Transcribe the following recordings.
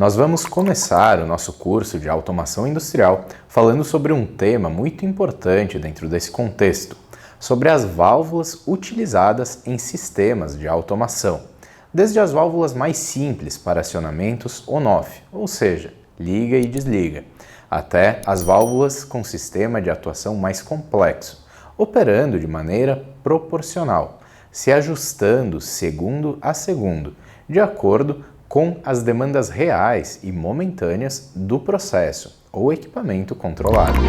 Nós vamos começar o nosso curso de automação industrial falando sobre um tema muito importante dentro desse contexto, sobre as válvulas utilizadas em sistemas de automação, desde as válvulas mais simples para acionamentos on-off, ou seja, liga e desliga, até as válvulas com sistema de atuação mais complexo, operando de maneira proporcional, se ajustando segundo a segundo, de acordo com as demandas reais e momentâneas do processo ou equipamento controlado.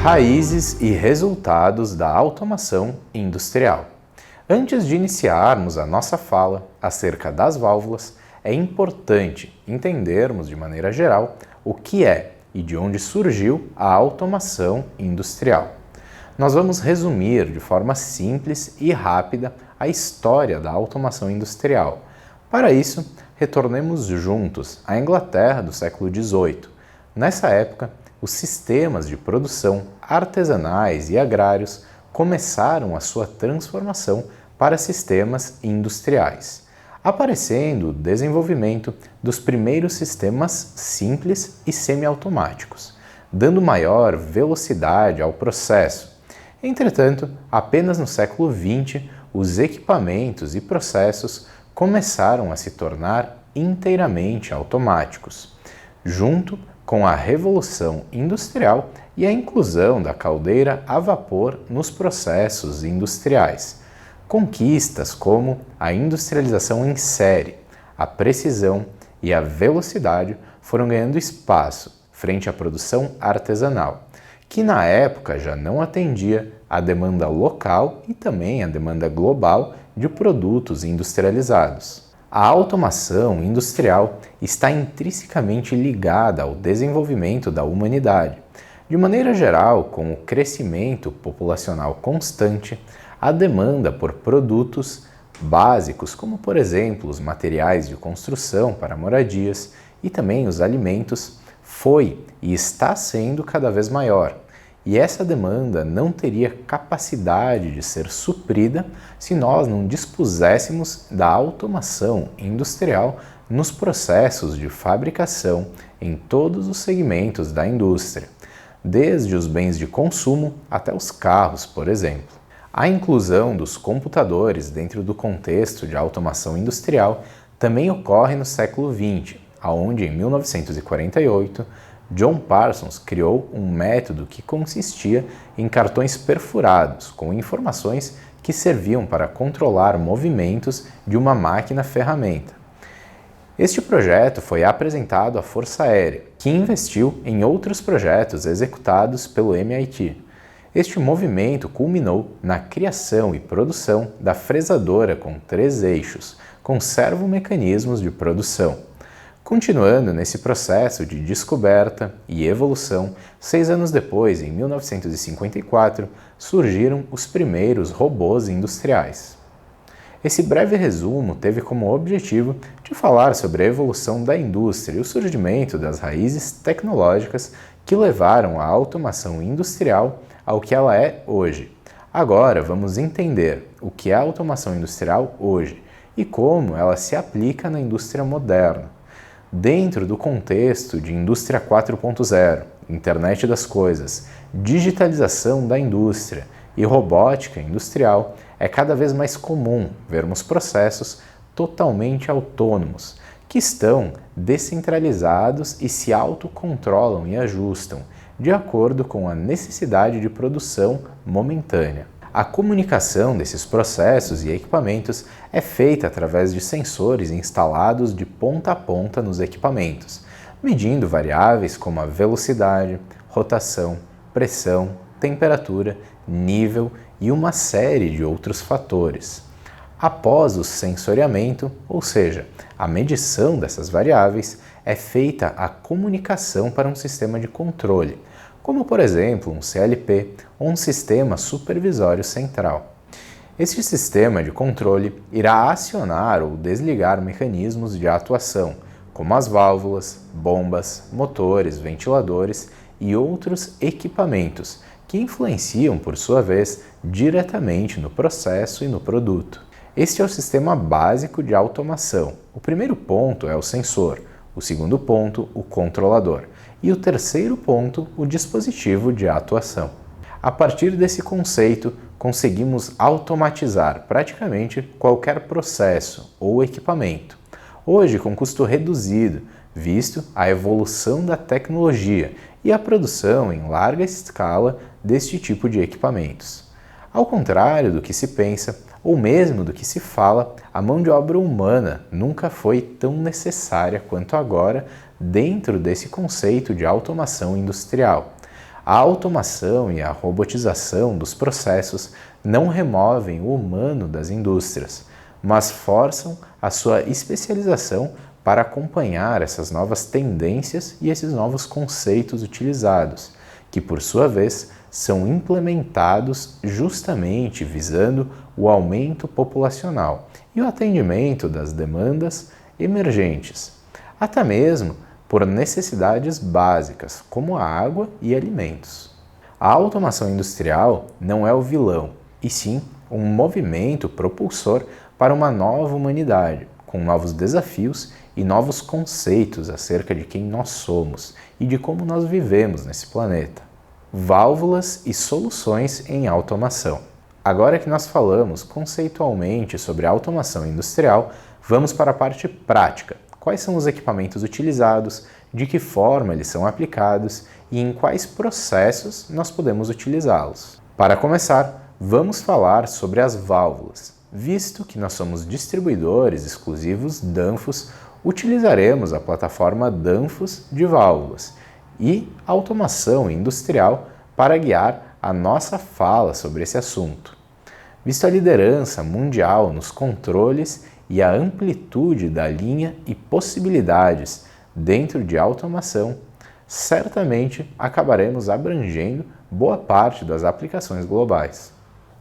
Raízes e resultados da automação industrial. Antes de iniciarmos a nossa fala acerca das válvulas, é importante entendermos de maneira geral o que é e de onde surgiu a automação industrial. Nós vamos resumir de forma simples e rápida a história da automação industrial. Para isso, retornemos juntos à Inglaterra do século XVIII. Nessa época, os sistemas de produção artesanais e agrários começaram a sua transformação para sistemas industriais, aparecendo o desenvolvimento dos primeiros sistemas simples e semiautomáticos, dando maior velocidade ao processo. Entretanto, apenas no século XX, os equipamentos e processos começaram a se tornar inteiramente automáticos, junto com a Revolução Industrial e a inclusão da caldeira a vapor nos processos industriais. Conquistas como a industrialização em série, a precisão e a velocidade foram ganhando espaço frente à produção artesanal, que na época já não atendia à demanda local e também à demanda global de produtos industrializados. A automação industrial está intrinsecamente ligada ao desenvolvimento da humanidade. De maneira geral, com o crescimento populacional constante, a demanda por produtos básicos, como por exemplo os materiais de construção para moradias e também os alimentos, foi e está sendo cada vez maior. E essa demanda não teria capacidade de ser suprida se nós não dispuséssemos da automação industrial nos processos de fabricação em todos os segmentos da indústria, desde os bens de consumo até os carros, por exemplo. A inclusão dos computadores dentro do contexto de automação industrial também ocorre no século XX, onde em 1948, John Parsons criou um método que consistia em cartões perfurados com informações que serviam para controlar movimentos de uma máquina-ferramenta. Este projeto foi apresentado à Força Aérea, que investiu em outros projetos executados pelo MIT. Este movimento culminou na criação e produção da fresadora com 3 eixos, com servomecanismos de produção. Continuando nesse processo de descoberta e evolução, 6 anos depois, em 1954, surgiram os primeiros robôs industriais. Esse breve resumo teve como objetivo de falar sobre a evolução da indústria e o surgimento das raízes tecnológicas que levaram a automação industrial ao que ela é hoje. Agora vamos entender o que é a automação industrial hoje e como ela se aplica na indústria moderna. Dentro do contexto de Indústria 4.0, Internet das Coisas, digitalização da indústria e robótica industrial, é cada vez mais comum vermos processos totalmente autônomos, que estão descentralizados e se autocontrolam e ajustam, de acordo com a necessidade de produção momentânea. A comunicação desses processos e equipamentos é feita através de sensores instalados de ponta a ponta nos equipamentos, medindo variáveis como a velocidade, rotação, pressão, temperatura, nível e uma série de outros fatores. Após o sensoriamento, ou seja, a medição dessas variáveis, é feita a comunicação para um sistema de controle, como por exemplo um CLP ou um sistema supervisório central. Este sistema de controle irá acionar ou desligar mecanismos de atuação, como as válvulas, bombas, motores, ventiladores e outros equipamentos, que influenciam, por sua vez, diretamente no processo e no produto. Este é o sistema básico de automação. O primeiro ponto é o sensor, o segundo ponto, o controlador, e o terceiro ponto, o dispositivo de atuação. A partir desse conceito, conseguimos automatizar praticamente qualquer processo ou equipamento, hoje com custo reduzido, visto a evolução da tecnologia e a produção em larga escala deste tipo de equipamentos. Ao contrário do que se pensa, ou mesmo do que se fala, a mão de obra humana nunca foi tão necessária quanto agora dentro desse conceito de automação industrial. A automação e a robotização dos processos não removem o humano das indústrias, mas forçam a sua especialização para acompanhar essas novas tendências e esses novos conceitos utilizados, que por sua vez são implementados justamente visando o aumento populacional e o atendimento das demandas emergentes, até mesmo por necessidades básicas, como a água e alimentos. A automação industrial não é o vilão, e sim um movimento propulsor para uma nova humanidade, com novos desafios e novos conceitos acerca de quem nós somos e de como nós vivemos nesse planeta. Válvulas e soluções em automação. Agora que nós falamos conceitualmente sobre a automação industrial, vamos para a parte prática. Quais são os equipamentos utilizados, de que forma eles são aplicados e em quais processos nós podemos utilizá-los. Para começar, vamos falar sobre as válvulas. Visto que nós somos distribuidores exclusivos Danfoss, utilizaremos a plataforma Danfoss de válvulas e automação industrial para guiar a nossa fala sobre esse assunto. Visto a liderança mundial nos controles e a amplitude da linha e possibilidades dentro de automação, certamente acabaremos abrangendo boa parte das aplicações globais.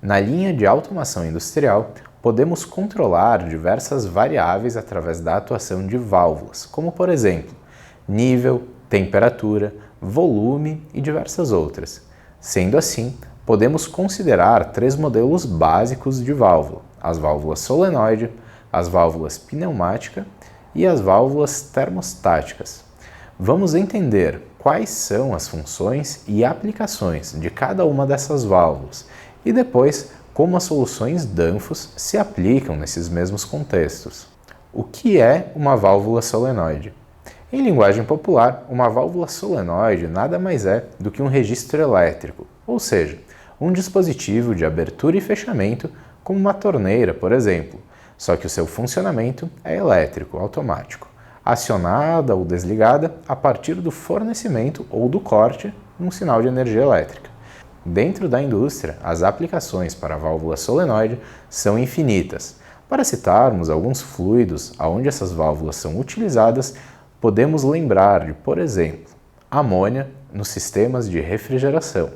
Na linha de automação industrial, podemos controlar diversas variáveis através da atuação de válvulas, como por exemplo, nível, temperatura, volume e diversas outras. Sendo assim, podemos considerar 3 modelos básicos de válvula: as válvulas solenoide, as válvulas pneumática e as válvulas termostáticas. Vamos entender quais são as funções e aplicações de cada uma dessas válvulas e depois como as soluções Danfoss se aplicam nesses mesmos contextos. O que é uma válvula solenoide? Em linguagem popular, uma válvula solenoide nada mais é do que um registro elétrico, ou seja, um dispositivo de abertura e fechamento, como uma torneira, por exemplo, só que o seu funcionamento é elétrico, automático, acionada ou desligada a partir do fornecimento ou do corte num sinal de energia elétrica. Dentro da indústria, as aplicações para a válvula solenoide são infinitas. Para citarmos alguns fluidos onde essas válvulas são utilizadas, podemos lembrar de, por exemplo, amônia nos sistemas de refrigeração,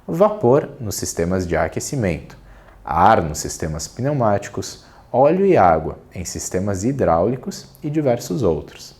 vapor nos sistemas de aquecimento, ar nos sistemas pneumáticos, óleo e água em sistemas hidráulicos e diversos outros.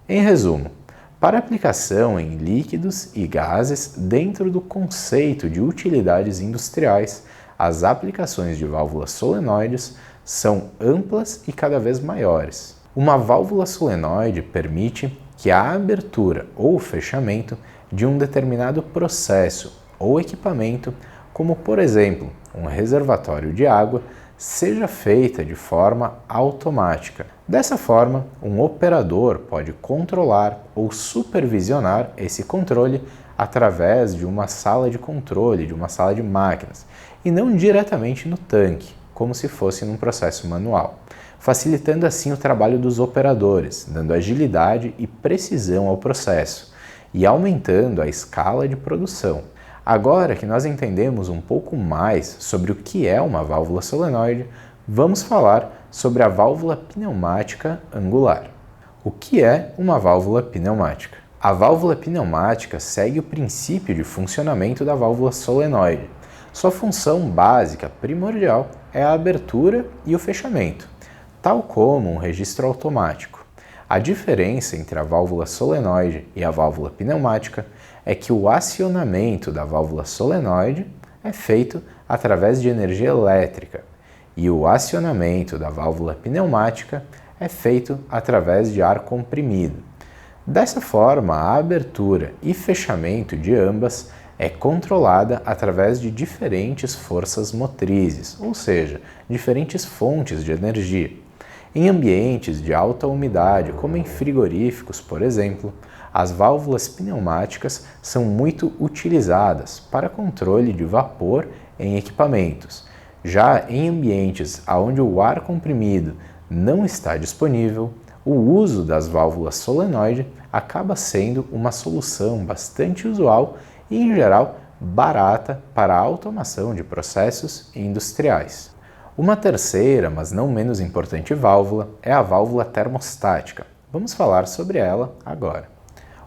Em resumo, para aplicação em líquidos e gases dentro do conceito de utilidades industriais, as aplicações de válvulas solenoides são amplas e cada vez maiores. Uma válvula solenoide permite que a abertura ou fechamento de um determinado processo ou equipamento, como por exemplo um reservatório de água, seja feita de forma automática. Dessa forma, um operador pode controlar ou supervisionar esse controle através de uma sala de controle, de uma sala de máquinas, e não diretamente no tanque, como se fosse num processo manual, facilitando assim o trabalho dos operadores, dando agilidade e precisão ao processo e aumentando a escala de produção. Agora que nós entendemos um pouco mais sobre o que é uma válvula solenoide, vamos falar sobre a válvula pneumática angular. O que é uma válvula pneumática? A válvula pneumática segue o princípio de funcionamento da válvula solenoide. Sua função básica primordial é a abertura e o fechamento, tal como um registro automático. A diferença entre a válvula solenoide e a válvula pneumática é que o acionamento da válvula solenoide é feito através de energia elétrica, e o acionamento da válvula pneumática é feito através de ar comprimido. Dessa forma, a abertura e fechamento de ambas é controlada através de diferentes forças motrizes, ou seja, diferentes fontes de energia. Em ambientes de alta umidade, como em frigoríficos, por exemplo, as válvulas pneumáticas são muito utilizadas para controle de vapor em equipamentos. Já em ambientes onde o ar comprimido não está disponível, o uso das válvulas solenoide acaba sendo uma solução bastante usual e, em geral, barata para a automação de processos industriais. Uma terceira, mas não menos importante válvula é a válvula termostática. Vamos falar sobre ela agora.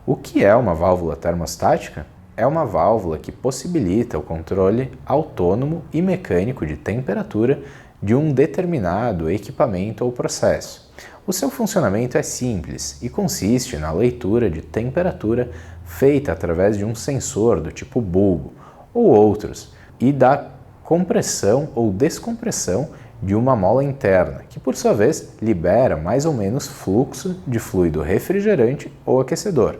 O que é uma válvula termostática? É uma válvula que possibilita o controle autônomo e mecânico de temperatura de um determinado equipamento ou processo. O seu funcionamento é simples e consiste na leitura de temperatura feita através de um sensor do tipo bulbo ou outros e da compressão ou descompressão de uma mola interna, que por sua vez libera mais ou menos fluxo de fluido refrigerante ou aquecedor,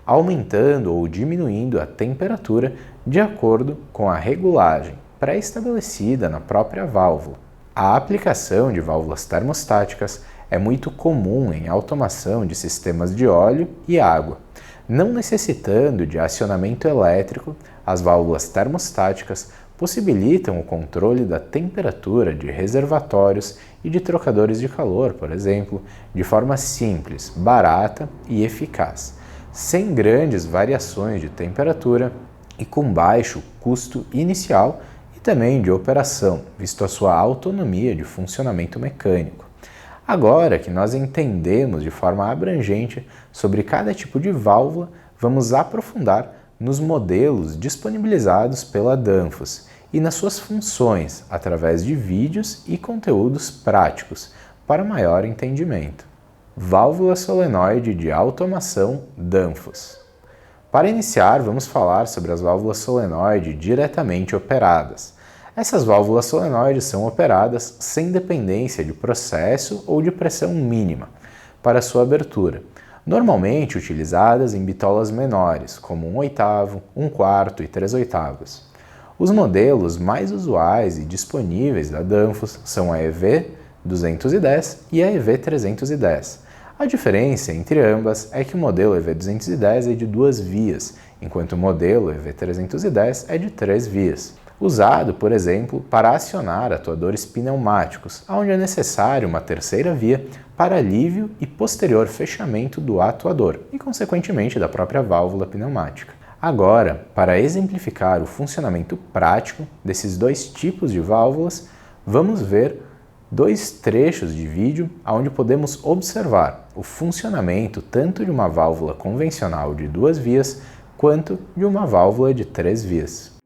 aumentando ou diminuindo a temperatura de acordo com a regulagem pré-estabelecida na própria válvula. A aplicação de válvulas termostáticas é muito comum em automação de sistemas de óleo e água. Não necessitando de acionamento elétrico, as válvulas termostáticas possibilitam o controle da temperatura de reservatórios e de trocadores de calor, por exemplo, de forma simples, barata e eficaz, sem grandes variações de temperatura e com baixo custo inicial e também de operação, visto a sua autonomia de funcionamento mecânico. Agora que nós entendemos de forma abrangente sobre cada tipo de válvula, vamos aprofundar nos modelos disponibilizados pela Danfoss e nas suas funções através de vídeos e conteúdos práticos para maior entendimento. Válvula solenoide de automação Danfoss. Para iniciar, vamos falar sobre as válvulas solenoide diretamente operadas. Essas válvulas solenoides são operadas sem dependência de processo ou de pressão mínima para sua abertura, normalmente utilizadas em bitolas menores, como 1/8, 1/4 e 3/8. Os modelos mais usuais e disponíveis da Danfoss são a EV210 e a EV310. A diferença entre ambas é que o modelo EV210 é de 2 vias, enquanto o modelo EV310 é de 3 vias. Usado, por exemplo, para acionar atuadores pneumáticos, onde é necessário uma terceira via para alívio e posterior fechamento do atuador e, consequentemente, da própria válvula pneumática. Agora, para exemplificar o funcionamento prático desses dois tipos de válvulas, vamos ver dois trechos de vídeo onde podemos observar o funcionamento tanto de uma válvula convencional de 2 vias quanto de uma válvula de 3 vias.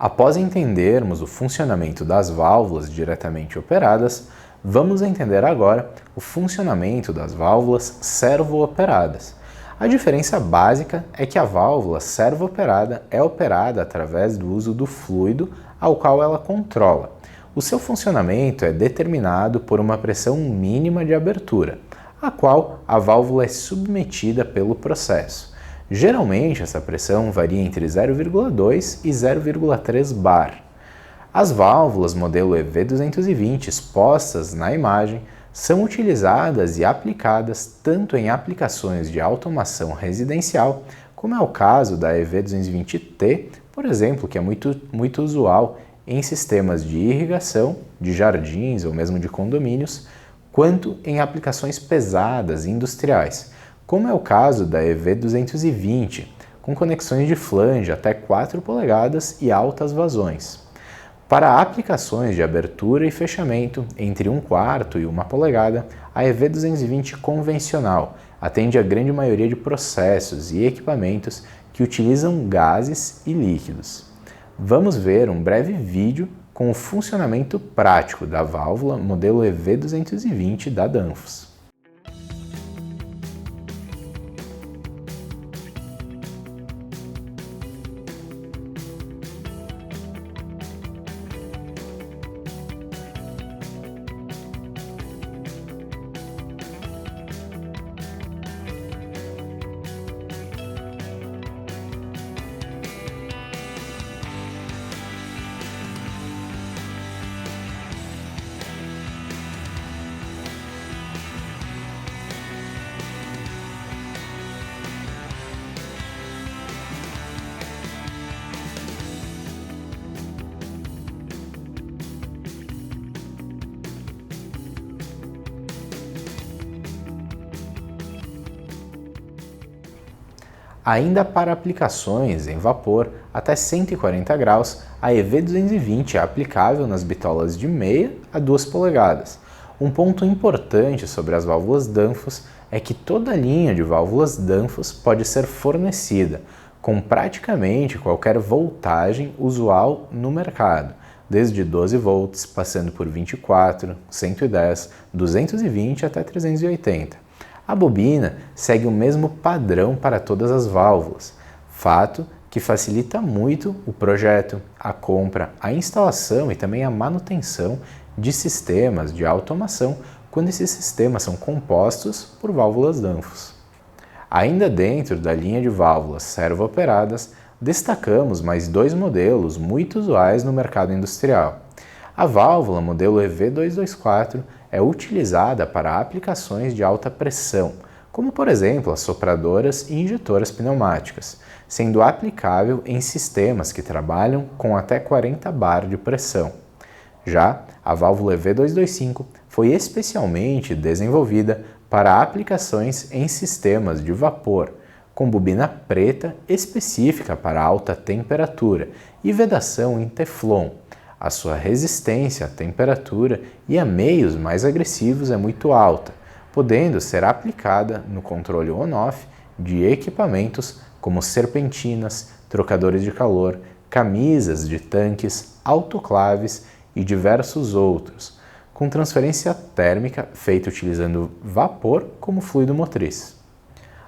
Após entendermos o funcionamento das válvulas diretamente operadas, Vamos entender agora o funcionamento das válvulas servo-operadas. A diferença básica é que a válvula servo-operada é operada através do uso do fluido ao qual ela controla. O seu funcionamento é determinado por uma pressão mínima de abertura, a qual a válvula é submetida pelo processo. Geralmente, essa pressão varia entre 0,2 e 0,3 bar. As válvulas modelo EV220 expostas na imagem são utilizadas e aplicadas tanto em aplicações de automação residencial, como é o caso da EV220T, por exemplo, que é muito usual em sistemas de irrigação, de jardins ou mesmo de condomínios, quanto em aplicações pesadas industriais, como é o caso da EV220, com conexões de flange até 4 polegadas e altas vazões. Para aplicações de abertura e fechamento entre 1/4 e 1 polegada, a EV220 convencional atende a grande maioria de processos e equipamentos que utilizam gases e líquidos. Vamos ver um breve vídeo com o funcionamento prático da válvula modelo EV220 da Danfoss. Ainda para aplicações em vapor até 140 graus, a EV220 é aplicável nas bitolas de meia a 2 polegadas. Um ponto importante sobre as válvulas Danfoss é que toda a linha de válvulas Danfoss pode ser fornecida com praticamente qualquer voltagem usual no mercado, desde 12 volts, passando por 24, 110, 220 até 380. A bobina segue o mesmo padrão para todas as válvulas, fato que facilita muito o projeto, a compra, a instalação e também a manutenção de sistemas de automação quando esses sistemas são compostos por válvulas Danfoss. Ainda dentro da linha de válvulas servo-operadas, destacamos mais 2 modelos muito usuais no mercado industrial. A válvula modelo EV224 é utilizada para aplicações de alta pressão, como por exemplo as sopradoras e injetoras pneumáticas, sendo aplicável em sistemas que trabalham com até 40 bar de pressão. Já a válvula EV225 foi especialmente desenvolvida para aplicações em sistemas de vapor, com bobina preta específica para alta temperatura e vedação em teflon. A sua resistência à temperatura e a meios mais agressivos é muito alta, podendo ser aplicada no controle on-off de equipamentos como serpentinas, trocadores de calor, camisas de tanques, autoclaves e diversos outros, com transferência térmica feita utilizando vapor como fluido motriz.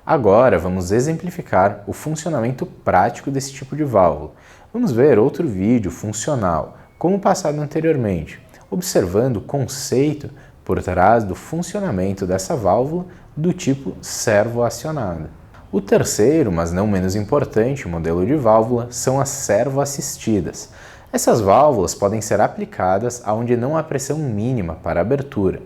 Agora vamos exemplificar o funcionamento prático desse tipo de válvula. Vamos ver outro vídeo funcional, como passado anteriormente, observando o conceito por trás do funcionamento dessa válvula do tipo servo-acionada. O terceiro, mas não menos importante, modelo de válvula são as servo-assistidas. Essas válvulas podem ser aplicadas onde não há pressão mínima para abertura,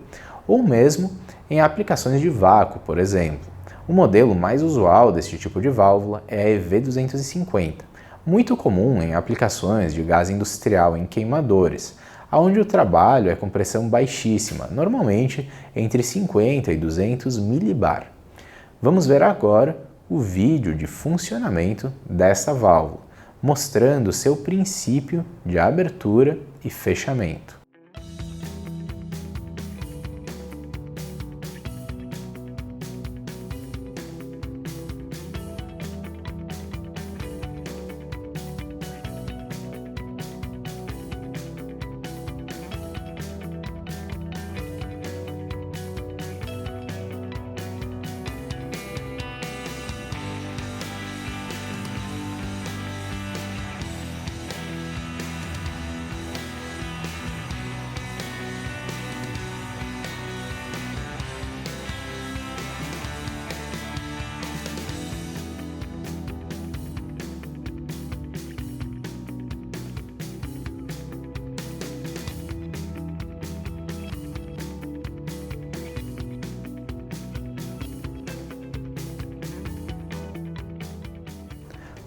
ou mesmo em aplicações de vácuo, por exemplo. O modelo mais usual deste tipo de válvula é a EV250, muito comum em aplicações de gás industrial em queimadores, onde o trabalho é com pressão baixíssima, normalmente entre 50 e 200 millibar. Vamos ver agora o vídeo de funcionamento dessa válvula, mostrando seu princípio de abertura e fechamento.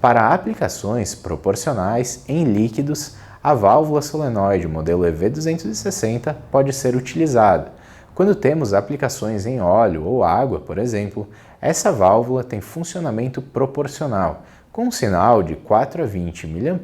Para aplicações proporcionais em líquidos, a válvula solenoide modelo EV260 pode ser utilizada. Quando temos aplicações em óleo ou água, por exemplo, essa válvula tem funcionamento proporcional, com um sinal de 4 a 20 mA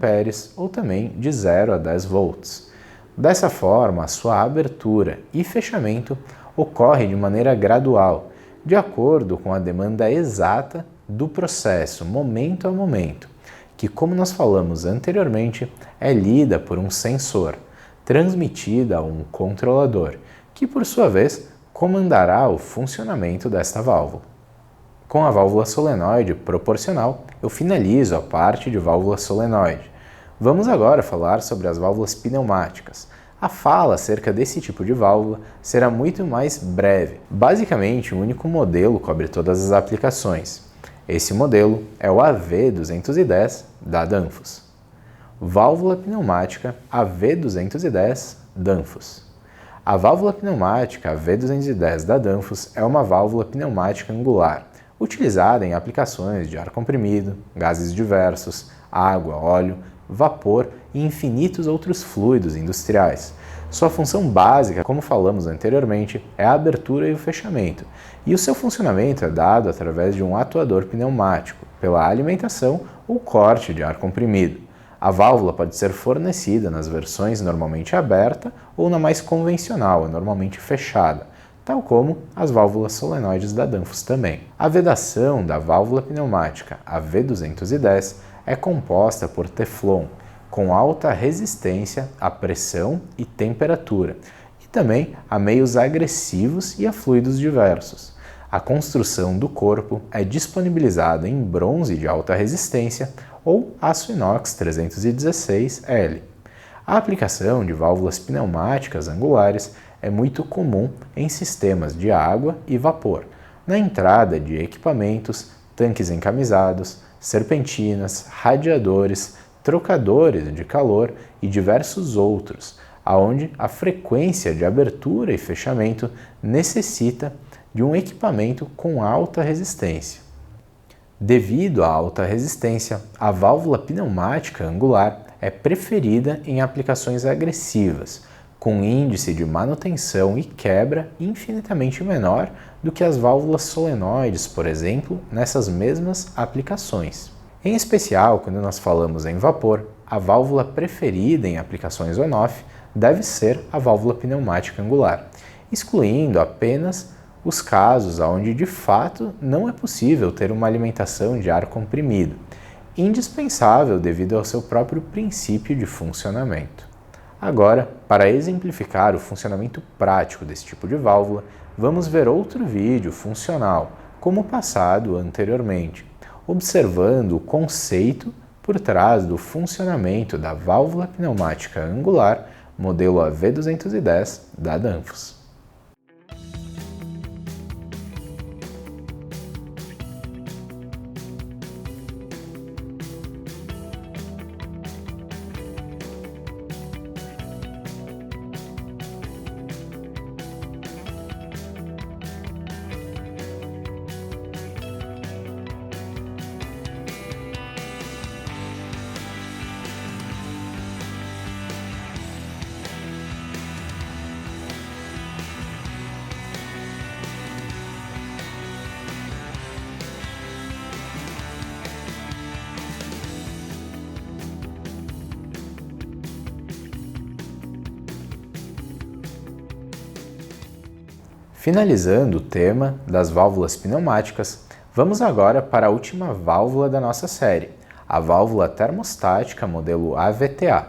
ou também de 0 a 10 volts. Dessa forma, a sua abertura e fechamento ocorre de maneira gradual, de acordo com a demanda exata do processo, momento a momento, que, como nós falamos anteriormente, é lida por um sensor, transmitida a um controlador, que, por sua vez, comandará o funcionamento desta válvula. Com a válvula solenoide proporcional, eu finalizo a parte de válvula solenoide. Vamos agora falar sobre as válvulas pneumáticas. A fala acerca desse tipo de válvula será muito mais breve. Basicamente, um único modelo cobre todas as aplicações. Esse modelo é o AV210 da Danfoss. Válvula pneumática AV210 Danfoss. A válvula pneumática AV210 da Danfoss é uma válvula pneumática angular, utilizada em aplicações de ar comprimido, gases diversos, água, óleo, vapor e infinitos outros fluidos industriais. Sua função básica, como falamos anteriormente, é a abertura e o fechamento, e o seu funcionamento é dado através de um atuador pneumático, pela alimentação ou corte de ar comprimido. A válvula pode ser fornecida nas versões normalmente aberta ou na mais convencional, normalmente fechada, tal como as válvulas solenoides da Danfoss também. A vedação da válvula pneumática AV210 é composta por teflon, com alta resistência à pressão e temperatura, e também a meios agressivos e a fluidos diversos. A construção do corpo é disponibilizada em bronze de alta resistência ou aço inox 316L. A aplicação de válvulas pneumáticas angulares é muito comum em sistemas de água e vapor, na entrada de equipamentos, tanques encamisados, serpentinas, radiadores, trocadores de calor e diversos outros, aonde a frequência de abertura e fechamento necessita de um equipamento com alta resistência. Devido à alta resistência, a válvula pneumática angular é preferida em aplicações agressivas, com índice de manutenção e quebra infinitamente menor do que as válvulas solenoides, por exemplo, nessas mesmas aplicações. Em especial, quando nós falamos em vapor, a válvula preferida em aplicações on-off deve ser a válvula pneumática angular, excluindo apenas os casos onde de fato não é possível ter uma alimentação de ar comprimido, indispensável devido ao seu próprio princípio de funcionamento. Agora, para exemplificar o funcionamento prático desse tipo de válvula, vamos ver outro vídeo funcional, como passado anteriormente, observando o conceito por trás do funcionamento da válvula pneumática angular modelo AV210 da Danfoss. Finalizando o tema das válvulas pneumáticas, vamos agora para a última válvula da nossa série, a válvula termostática modelo AVTA,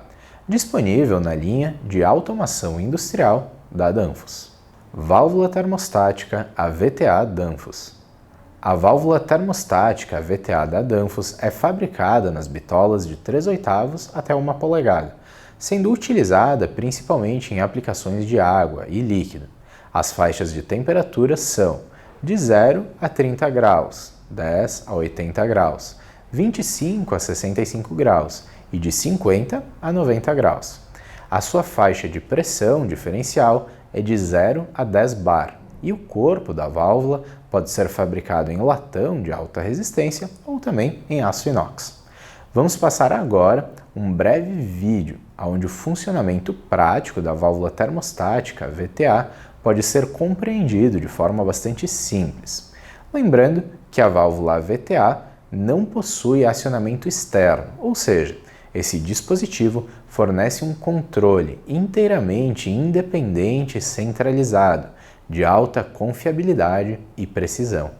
disponível na linha de automação industrial da Danfoss. Válvula termostática AVTA Danfoss. A válvula termostática AVTA da Danfoss é fabricada nas bitolas de 3/8 até 1 polegada, sendo utilizada principalmente em aplicações de água e líquido. As faixas de temperatura são de 0 a 30 graus, 10 a 80 graus, 25 a 65 graus e de 50 a 90 graus. A sua faixa de pressão diferencial é de 0 a 10 bar e o corpo da válvula pode ser fabricado em latão de alta resistência ou também em aço inox. Vamos passar agora um breve vídeo onde o funcionamento prático da válvula termostática VTA pode ser compreendido de forma bastante simples. Lembrando que a válvula VTA não possui acionamento externo, ou seja, esse dispositivo fornece um controle inteiramente independente e centralizado, de alta confiabilidade e precisão.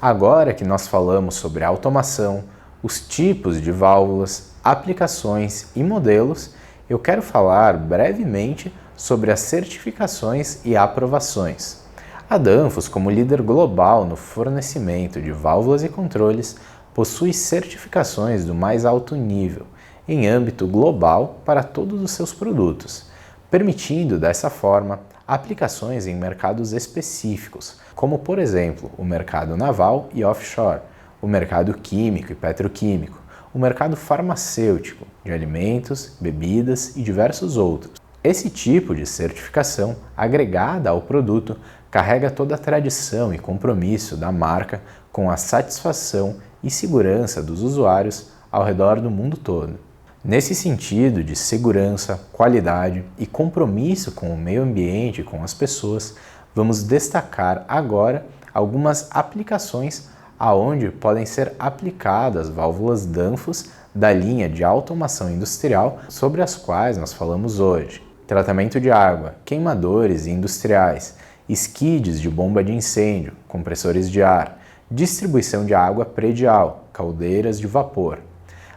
Agora que nós falamos sobre automação, os tipos de válvulas, aplicações e modelos, eu quero falar brevemente sobre as certificações e aprovações. A Danfoss, como líder global no fornecimento de válvulas e controles, possui certificações do mais alto nível, em âmbito global para todos os seus produtos, permitindo dessa forma aplicações em mercados específicos, como por exemplo o mercado naval e offshore, o mercado químico e petroquímico, o mercado farmacêutico, de alimentos, bebidas e diversos outros. Esse tipo de certificação, agregada ao produto, carrega toda a tradição e compromisso da marca com a satisfação e segurança dos usuários ao redor do mundo todo. Nesse sentido de segurança, qualidade e compromisso com o meio ambiente e com as pessoas, vamos destacar agora algumas aplicações aonde podem ser aplicadas válvulas Danfoss da linha de automação industrial sobre as quais nós falamos hoje. Tratamento de água, queimadores industriais, skids de bomba de incêndio, compressores de ar, distribuição de água predial, caldeiras de vapor.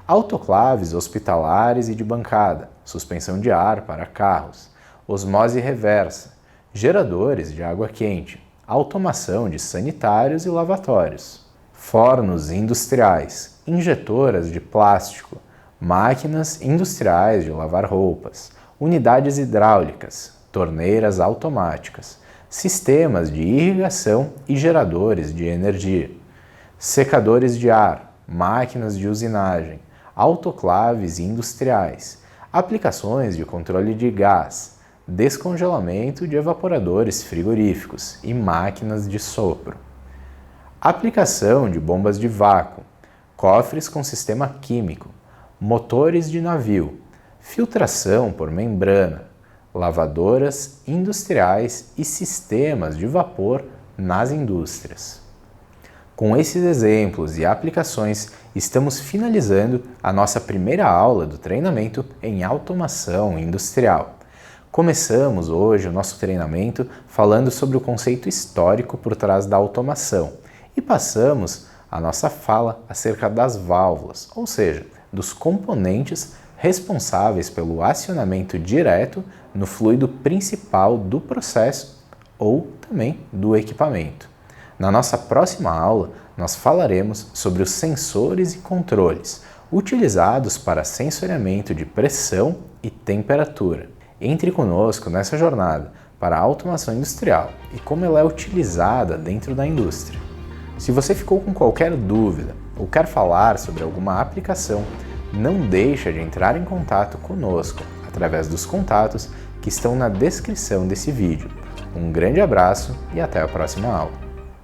Autoclaves hospitalares e de bancada, suspensão de ar para carros, osmose reversa, geradores de água quente, automação de sanitários e lavatórios, fornos industriais, injetoras de plástico, máquinas industriais de lavar roupas, unidades hidráulicas, torneiras automáticas, sistemas de irrigação e geradores de energia, secadores de ar, máquinas de usinagem, autoclaves industriais, aplicações de controle de gás, descongelamento de evaporadores frigoríficos e máquinas de sopro, aplicação de bombas de vácuo, cofres com sistema químico, motores de navio, filtração por membrana, lavadoras industriais e sistemas de vapor nas indústrias. Com esses exemplos e aplicações, estamos finalizando a nossa primeira aula do treinamento em automação industrial. Começamos hoje o nosso treinamento falando sobre o conceito histórico por trás da automação e passamos a nossa fala acerca das válvulas, ou seja, dos componentes responsáveis pelo acionamento direto no fluido principal do processo ou também do equipamento. Na nossa próxima aula, nós falaremos sobre os sensores e controles utilizados para sensoriamento de pressão e temperatura. Entre conosco nessa jornada para a automação industrial e como ela é utilizada dentro da indústria. Se você ficou com qualquer dúvida ou quer falar sobre alguma aplicação, não deixe de entrar em contato conosco através dos contatos que estão na descrição desse vídeo. Um grande abraço e até a próxima aula.